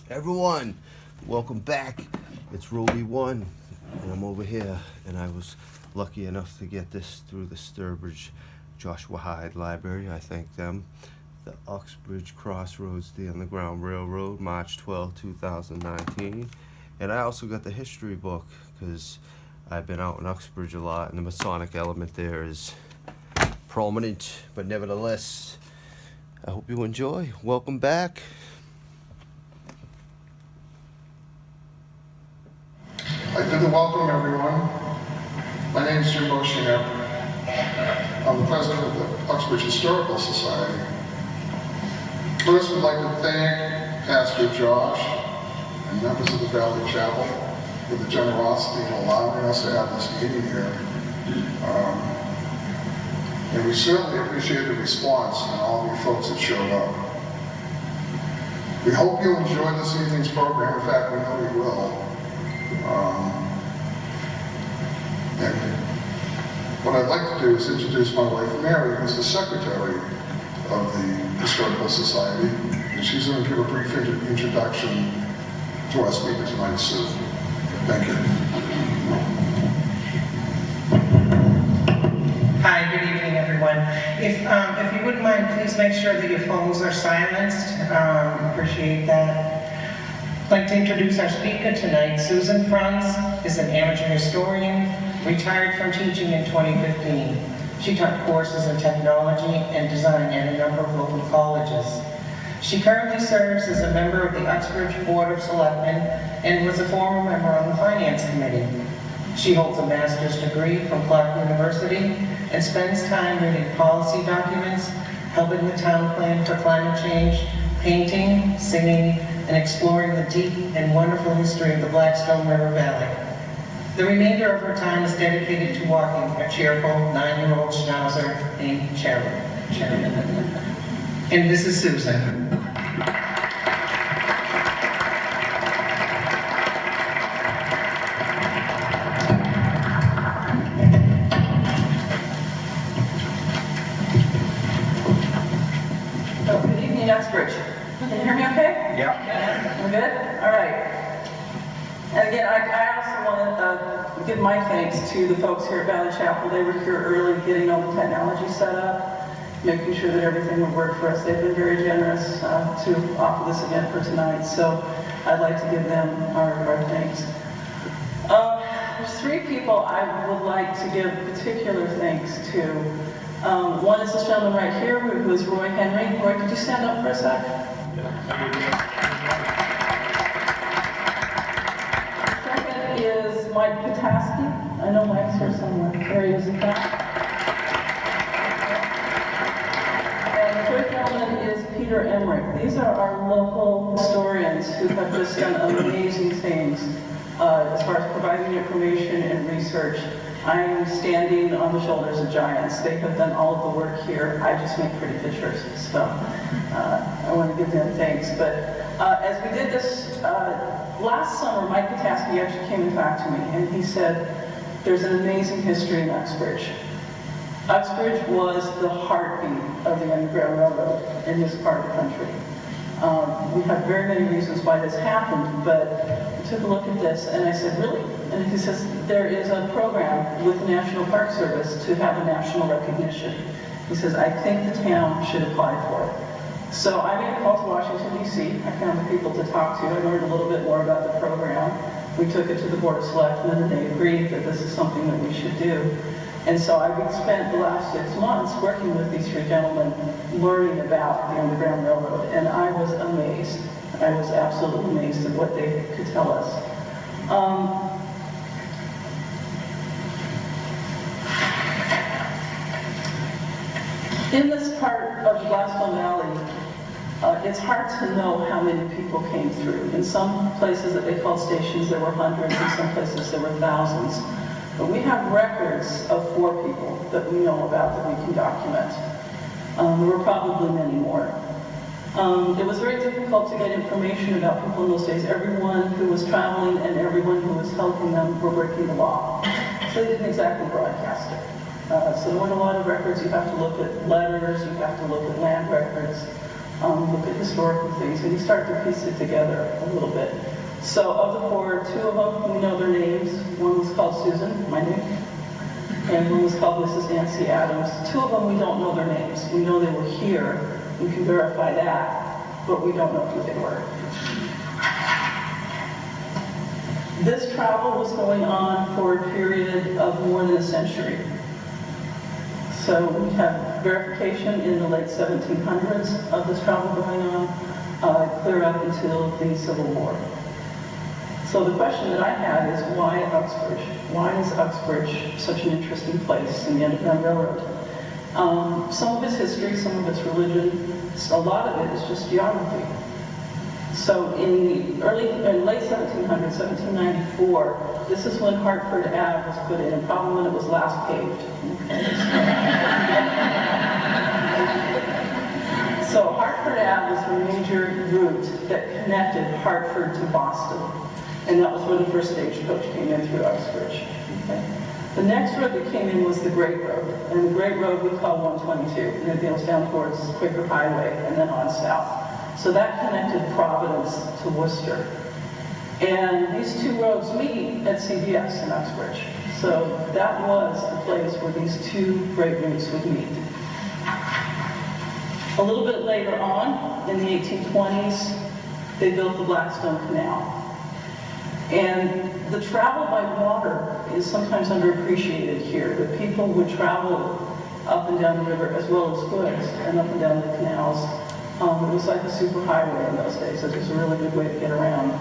Everyone, welcome back. It's Roby 1, and I'm over here, and I was lucky enough to get this through the Sturbridge Joshua Hyde Library. I thank them. The Uxbridge Crossroads, the Underground Railroad, March 12, 2019. And I also got the history book, because I've been out in Uxbridge a lot, and the Masonic element there is prominent, but nevertheless, I hope you enjoy. Welcome back. I'd like to welcome everyone. My name is Jim Boshinger. I'm the president of the Uxbridge Historical Society. First, we'd like to thank Pastor Josh and members of the Valley Chapel for the generosity in allowing us to have this meeting here. And we certainly appreciate the response and all of you folks that showed up. We hope you'll enjoy this evening's program. In fact, we know you will. And what I'd like to do is introduce my wife, Mary, who's the secretary of the Historical Society, and she's going to give a brief introduction to our speaker tonight, Sue. Thank you. Hi, good evening, everyone. If you wouldn't mind, please make sure that your phones are silenced. Appreciate that. I'd like to introduce our speaker tonight. Susan Franz is an amateur historian, retired from teaching in 2015. She taught courses in technology and design at a number of local colleges. She currently serves as a member of the Uxbridge Board of Selectmen and was a former member on the Finance Committee. She holds a master's degree from Clark University and spends time reading policy documents, helping the town plan for climate change, painting, singing, and exploring the deep and wonderful history of the Blackstone River Valley. The remainder of her time is dedicated to walking a cheerful 9-year-old schnauzer named Cherry. And this is Susan. Oh, good evening, Uxbridge. Can you hear me okay? Yeah. We're good? All right. And again, I also want to give my thanks to the folks here at Valley Chapel. They were here early getting all the technology set up, making sure that everything would work for us. They've been very generous to offer this event for tonight. So I'd like to give them our thanks. There's 3 people I would like to give particular thanks to. One is this gentleman right here, who is Roy Henry. Roy, could you stand up for a sec? Second is Mike Pataski. I know Mike's here somewhere. There he is in fact. And the third gentleman is Peter Emmerich. These are our local historians who have just done amazing things as far as providing information and research. I am standing on the shoulders of giants. They have done all of the work here. I just make pretty pictures, so I want to give them thanks. But as we did this last summer, Mike Pataski actually came and talked to me, and he said, there's an amazing history in Uxbridge. Uxbridge was the heartbeat of the Underground Railroad in this part of the country. We have very many reasons why this happened, but we took a look at this, and I said, really? And he says, there is a program with the National Park Service to have a national recognition. He says, I think the town should apply for it. So I made a call to Washington, D.C. I found the people to talk to. I learned a little bit more about the program. We took it to the Board of Selectmen, and they agreed that this is something that we should do. And so I've spent the last 6 months working with these 3 gentlemen, learning about the Underground Railroad, and I was amazed. I was absolutely amazed at what they could tell us. In this part of the Blackstone Valley, it's hard to know how many people came through. In some places that they called stations, there were hundreds. In some places, there were thousands. But we have records of 4 people that we know about that we can document. There were probably many more. It was very difficult to get information about people in those days. Everyone who was traveling and everyone who was helping them were breaking the law. So they didn't exactly broadcast it. So there weren't a lot of records. You have to look at letters, you have to look at land records. look at historical things, and you start to piece it together a little bit. So of the four, two of them, we know their names. One was called Susan, my name, and one was called Mrs. Nancy Adams. Two of them, we don't know their names. We know they were here. We can verify that, but we don't know who they were. This travel was going on for a period of more than a century. So we have verification in the late 1700s of this travel going on, clear up until the Civil War. So the question that I had is, why Uxbridge? Why is Uxbridge such an interesting place in the Underground Railroad? Some of its history, some of its religion, a lot of it is just geography. So in late 1700s, 1794, this is when Hartford Ave was put in, and probably when it was last paved. So Hartford Ave was the major route that connected Hartford to Boston. And that was where the first stagecoach came in through Uxbridge. Okay. The next road that came in was the Great Road. And the Great Road we call 122. And it goes down towards Quaker Highway and then on south. So that connected Providence to Worcester. And these two roads meet at CBS in Uxbridge. So that was the place where these two great routes would meet. A little bit later on, in the 1820s, they built the Blackstone Canal. And the travel by water is sometimes underappreciated here, that people would travel up and down the river as well as goods and up and down the canals. It was like a super highway in those days. It was a really good way to get around.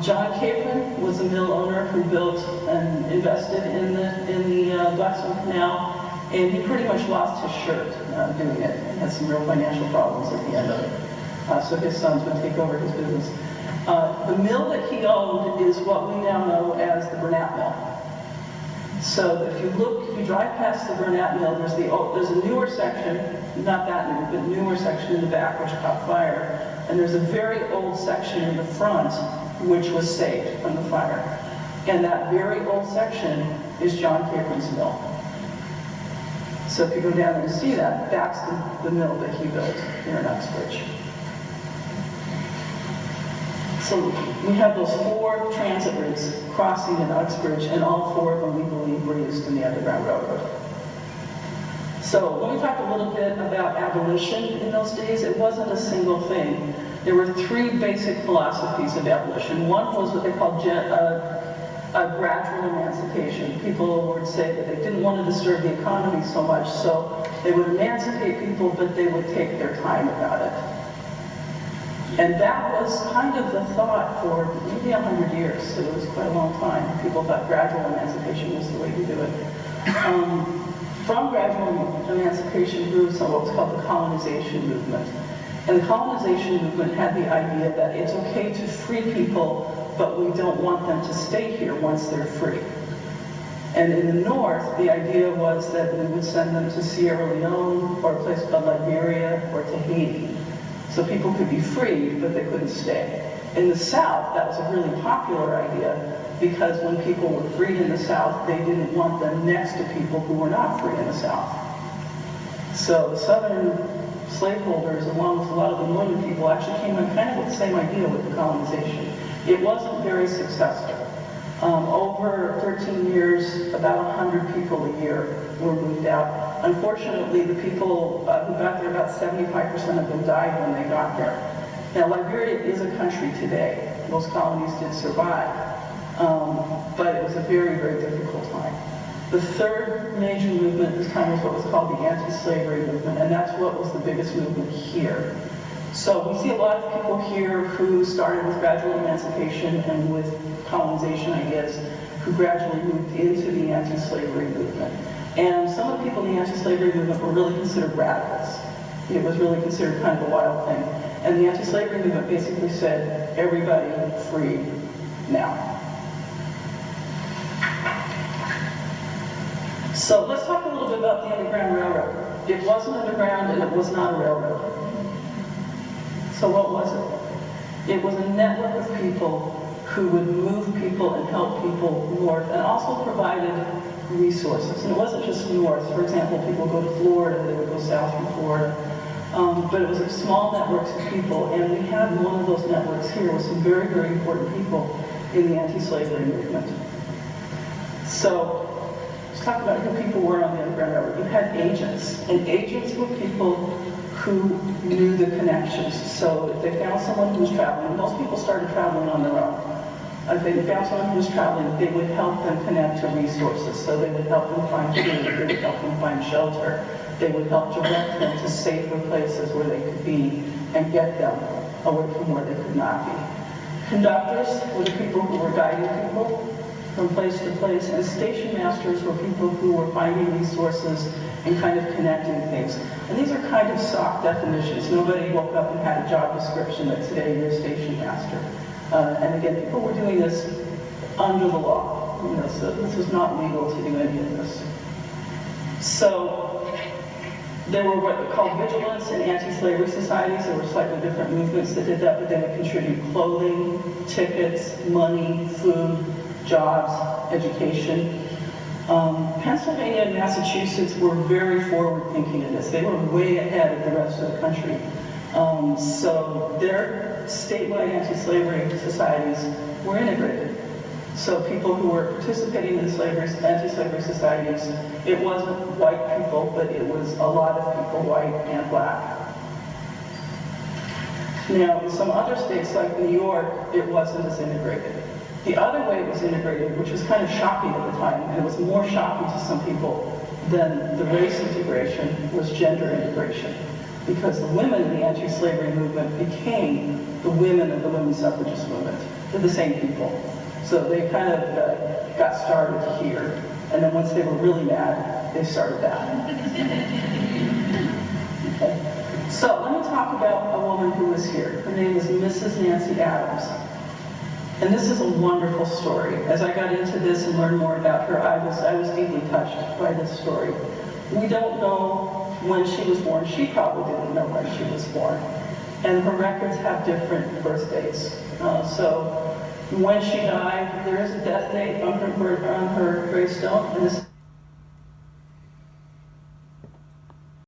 John Capron was a mill owner who built and invested in the Blackstone Canal, and he pretty much lost his shirt doing it. He had some real financial problems at the end of it. So his sons would take over his business. The mill that he owned is what we now know as the Burnett Mill. So if you drive past the Burnett Mill, there's a newer section, not that new, but newer section in the back which caught fire. And there's a very old section in the front which was saved from the fire. And that very old section is John Capron's mill. So if you go down there and see that, that's the mill that he built here in Uxbridge. So we have those four transit routes crossing in Uxbridge, and all four of them we believe were used in the Underground Railroad. So let me talk a little bit about abolition in those days. It wasn't a single thing. There were three basic philosophies of abolition. One was what they called a gradual emancipation. People would say that they didn't want to disturb the economy so much, so they would emancipate people, but they would take their time about it. And that was kind of the thought for maybe 100 years. So it was quite a long time. People thought gradual emancipation was the way to do it. From gradual emancipation grew what was called the colonization movement. And the colonization movement had the idea that it's okay to free people, but we don't want them to stay here once they're free. And in the north, the idea was that we would send them to Sierra Leone, or a place called Liberia, or to Haiti. So people could be freed, but they couldn't stay. In the South, that was a really popular idea, because when people were freed in the South, they didn't want them next to people who were not free in the South. So the Southern slaveholders, along with a lot of the Northern people, actually came in kind of with the same idea with the colonization. It wasn't very successful. Over 13 years, about 100 people a year were moved out. Unfortunately, the people who got there, about 75% of them died when they got there. Now, Liberia is a country today. Most colonies did survive, but it was a very, very difficult time. The third major movement this time was what was called the anti-slavery movement, and that's what was the biggest movement here. So we see a lot of people here who started with gradual emancipation and with colonization ideas, who gradually moved into the anti-slavery movement. And some of the people in the anti-slavery movement were really considered radicals. It was really considered kind of a wild thing. And the anti-slavery movement basically said, everybody free now. So let's talk a little bit about the Underground Railroad. It wasn't underground and it was not a railroad. So what was it? It was a network of people who would move people and help people north, and also provided resources. And it wasn't just north. For example, people go to Florida, they would go south from Florida. But it was a small networks of people, and we had one of those networks here with some very, very important people in the anti-slavery movement. So, let's talk about who people were on the Underground Railroad. You had agents, and agents were people who knew the connections. So if they found someone who was traveling, most people started traveling on their own. If they found someone who was traveling, they would help them connect to resources. So they would help them find food, they would help them find shelter. They would help direct them to safer places where they could be and get them away from where they could not be. Conductors were the people who were guiding people from place to place, and station masters were people who were finding resources and kind of connecting things. And these are kind of soft definitions. Nobody woke up and had a job description that today you're a station master. And again, people were doing this under the law. You know, so this was not legal to do any of this. So there were what we call vigilance and anti-slavery societies. There were slightly different movements that did that, but they would contribute clothing, tickets, money, food, jobs, education. Pennsylvania and Massachusetts were very forward-thinking in this. They were way ahead of the rest of the country. So their statewide anti-slavery societies were integrated. So people who were participating in anti-slavery societies, it wasn't white people, but it was a lot of people, white and black. Now, in some other states like New York, it wasn't as integrated. The other way it was integrated, which was kind of shocking at the time, and it was more shocking to some people than the race integration, was gender integration. Because the women in the anti-slavery movement became the women of the women's suffragist movement. They're the same people. So they kind of got started here, and then once they were really mad, they started that. Okay. So let me talk about a woman who was here. Her name is Mrs. Nancy Adams. And this is a wonderful story. As I got into this and learned more about her, I was deeply touched by this story. We don't know when she was born. She probably didn't know when she was born. And her records have different birth dates. So when she died, there is a death date on her gravestone, and this